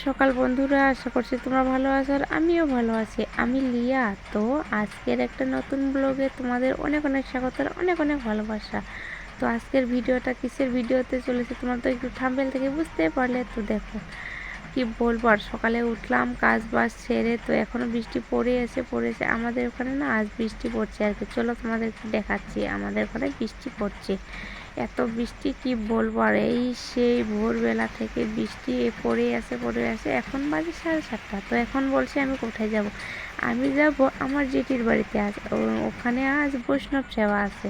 সকাল বন্ধুরা, আশা করছি তোমরা ভালো আছো আর আমিও ভালো আছি। আমি লিয়া। তো আজকের একটা নতুন ব্লগে তোমাদের অনেক অনেক স্বাগত আর অনেক অনেক ভালোবাসা। তো আজকের ভিডিওটা কিসের ভিডিওতে চলেছে তোমরা তো একটু থাম্বনেল থেকে বুঝতে পারলে। তো দেখো কি বলবো, আর সকালে উঠলাম কাজ বাজ ছেড়ে, তো এখনো বৃষ্টি পড়েছে আমাদের ওখানে না, আজ বৃষ্টি পড়ছে আর কি। চলো তোমাদেরকে দেখাচ্ছি আমাদের ওখানে বৃষ্টি পড়ছে। এত বৃষ্টি কি বলবো, আর এই সেই ভোরবেলা থেকে বৃষ্টি পড়ে আসে। এখন বাজে 7:30। তো এখন বলছি আমি কোথায় যাব? আমি যাব আমার জেঠির বাড়িতে। আজ ওখানে আজ বৈষ্ণব সেবা আছে,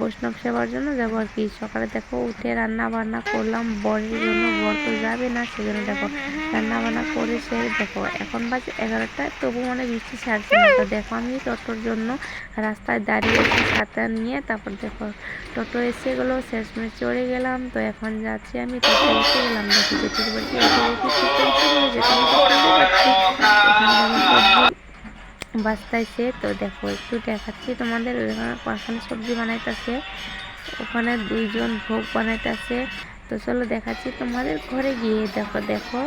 বৈষ্ণব সেবার জন্য যাবো আর কি। সকালে দেখো উঠে রান্না বান্না করলাম বরের জন্য, বর তো যাবে না সেজন্য দেখো রান্না বান্না করে সে দেখো এখন বাজে 11টা, তবু মানে বৃষ্টি ছাড়ছে না। তো দেখো আমি টোটোর জন্য রাস্তায় দাঁড়িয়েছি ছাতা নিয়ে। তারপর দেখো টোটো এসে গেলো, শেষমেশ চড়ে গেলাম। তো এখন যাচ্ছি আমি, টোটো এসে গেলাম। দেখি জেঠির বাড়িতে বাস্তাইছে। তো দেখো একটু দেখাচ্ছি তোমাদের, ওখানে সবজি বানাইতেছে, ওখানে 2জন ভোগ বানাইতেছে। তো চলো দেখাচ্ছি তোমাদের ঘরে গিয়ে। দেখো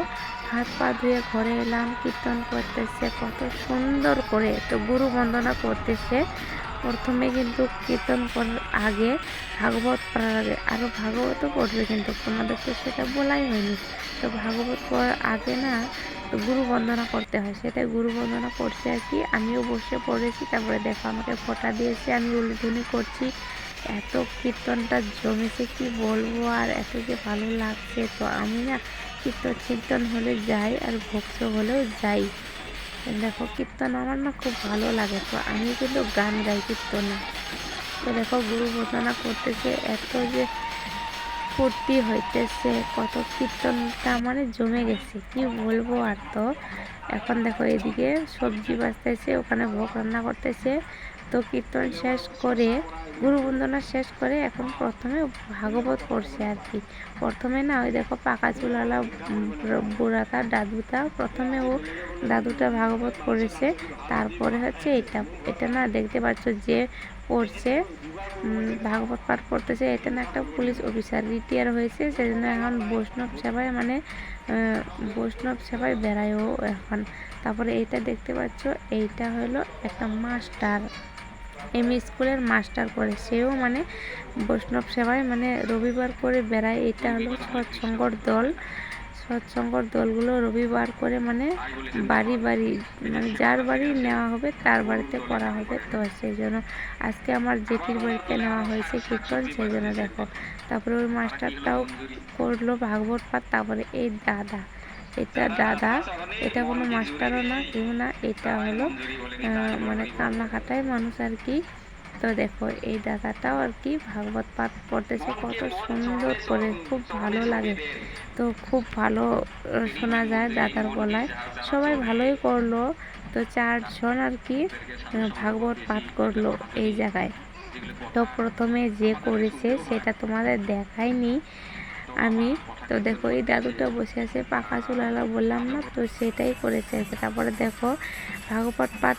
হাত পা ধুয়ে ঘরে এলাম, কীর্তন করতেছে কত সুন্দর করে। তো গুরু বন্দনা করতেছে। প্রথমে কিন্তু কীর্তন করার আগে ভাগবত পড়ার আগে আরও ভাগবতও পড়বে, কিন্তু তোমাদের তো সেটা বলাই হয়নি। তো ভাগবত পড়ার আগে না গুরু বন্দনা করতে হয়, সেটাই গুরু বন্দনা করছে আর কি। আমিও বসে পড়েছি। তারপরে দেখো আমাকে ফোঁটা দিয়েছে, আমি উলুধুনি করছি। এত কীর্তনটা জমেছে কি বলবো, আর এত যে ভালো লাগছে। তো আমি না কীর্তন হলে যাই আর ভক্ত হলেও যাই। দেখো কীর্তন আমার না খুব ভালো লাগে, তো আমি কিন্তু গান গাই কীর্তনে। তো দেখো গুরু বন্দনা করতেছে, এত যে ফুর্তি হইতেছে, কত কীর্তনটা মানে জমে গেছে কি বলবো। আর তো এখন দেখো এদিকে সবজি বাঁচতেছে, ওখানে ভোগ রান্না করতেছে। তো কীর্তন শেষ করে গুরু বন্দনা শেষ করে এখন প্রথমে ভাগবত পড়ছে আর কি। প্রথমে না ওই দেখো পাকা চুলালা বুড়াটা দাদুটা, প্রথমে ও দাদুটা ভাগবত পড়েছে। তারপরে হচ্ছে এটা না দেখতে পাচ্ছ যে পড়ছে, ভাগবত পাঠ করতেছে। এটা না একটা পুলিশ অফিসার, রিটায়ার হয়েছে, সেজন্য এখন বৈষ্ণব সেবায় বেড়ায় ও এখন। তারপরে এইটা দেখতে পাচ্ছ, এইটা হলো একটা মাস্টার, এমই স্কুলের মাস্টার করে, সেও মানে বৈষ্ণব সেবায় মানে রবিবার করে বেড়ায়। এটা হলো সৎসঙ্গর দলগুলো রবিবার করে মানে বাড়ি মানে যার বাড়ি নেওয়া হবে তার বাড়িতে করা হবে। তো সেই জন্য আজকে আমার জেঠির বাড়িতে নেওয়া হয়েছে কীর্তন, সেই জন্য দেখো। তারপরে ওই মাস্টারটাও করলো ভাগবত পাঠ। তারপরে এই দাদা, এটা কোনো মাস্টারও না কেউ না, এটা হলো মানে কান্না কাটায় মানুষ আর কি। তো দেখো এই দাদাটাও আর কি ভাগবত পাঠ পড়তেছে কত সুন্দর করে, খুব ভালো লাগে। তো খুব ভালো শোনা যায় দাদার গলায়। সবাই ভালোই করলো। তো 4জন আর কি ভাগবত পাঠ করলো এই জায়গায়। তো প্রথমে যে করেছে সেটা তোমাদের দেখাইনি আমি। তো দেখো এই দাদুটা বসে আছে পাকা চুলালা, বললাম না, তো সেটাই করেছে। তারপরে দেখো ভাগবত পাঠ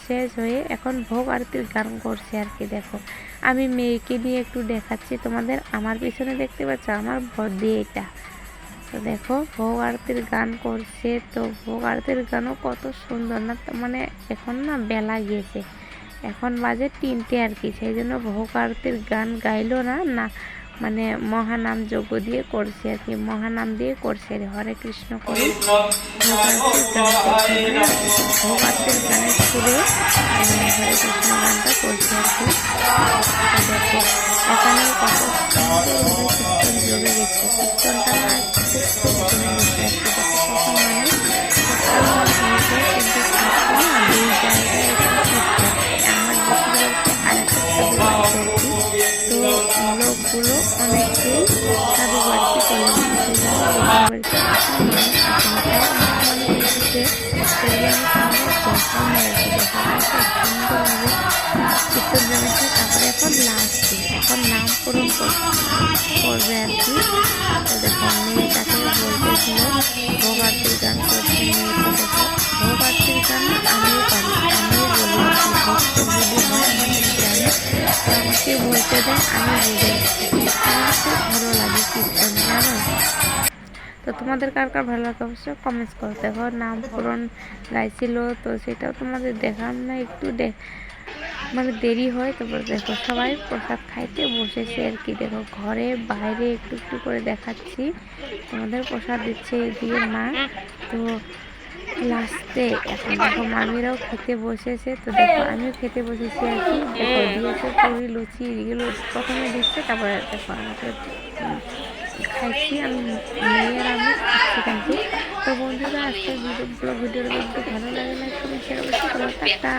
শেষ হয়ে এখন ভোগ আরতির গান করছে আর কি। দেখো আমি মেয়েকে নিয়ে একটু দেখাচ্ছি তোমাদের, আমার পিছনে দেখতে পাচ্ছ আমার বর্দি এটা। তো দেখো ভোগ আরতির গান করছে। তো ভোগ আরতির গানও কত সুন্দর না, মানে এখন না বেলা গিয়েছে, এখন বাজে 3টে আর কি। সেই জন্য ভোগ আরতির গান গাইলো না, মানে মহানাম যজ্ঞ দিয়ে করছে আর কি, মহানাম দিয়ে করছে হরে কৃষ্ণ করে ভোগ আরতির গানের সুরে হরে কৃষ্ণ গানটা করছে আর কি। দেখো এখানে কত সুন্দরভাবে কীর্তন জমে গেছে, কীর্তনটা না খুব জমে গেছে আর কি। দেখো কত মানুষ কিন্তু না 2 জায়গায় আমার যেতে আর একটা বাড়িতে আর কি। তো লোকগুলো অনেকেই তাদের বাড়িতে চলে গেছে, বাড়িতে মানুষ আসে না, তাই অনেক মানুষ এসেছে, সেগুলো আমি তোমাদের দেখানো আর কি। দেখা সুন্দর করবে আর কি। তো দেখো মেয়েটাকে বলতেছিল ভোগ আরতির গান করছে মেয়েটা। দেখো ভোগ আরতির গান আমিও পারি, আমিও বলি আর কি। ভক্তের যদি হয় আমাদের গ্রামে তো আমাকে বলতে দেয়, আমি বলি। আমার খুব ভালো লাগে কীর্তন, জানো। তো তোমাদের কার কার ভালো লাগে অবশ্যই কমেন্টস করো। দেখো নামকরণ গাইছিল, তো সেটাও তোমাদের দেখাম না, একটু মানে দেরি হয়। তারপর দেখো সবাই প্রসাদ খাইতে বসেছে আর কি। দেখো ঘরে বাইরে একটু একটু করে দেখাচ্ছি তোমাদের প্রসাদ দিচ্ছে এদিকে মা। তো লাস্টে এখন দেখো মামিরাও খেতে বসেছে। তো দেখো আমিও খেতে বসেছি আর কি। দেখো দিয়েছে পুরি লুচি এগুলো প্রথমে দিচ্ছে, তারপরে দেখো আমাকে খাইছি আমি, মেয়ের আমি খাচ্ছি কিন্তু। তো বন্ধুরা আজকে ভিডিওটা যদি ভালো লাগে না একটু শেয়ার করছি। টাটা।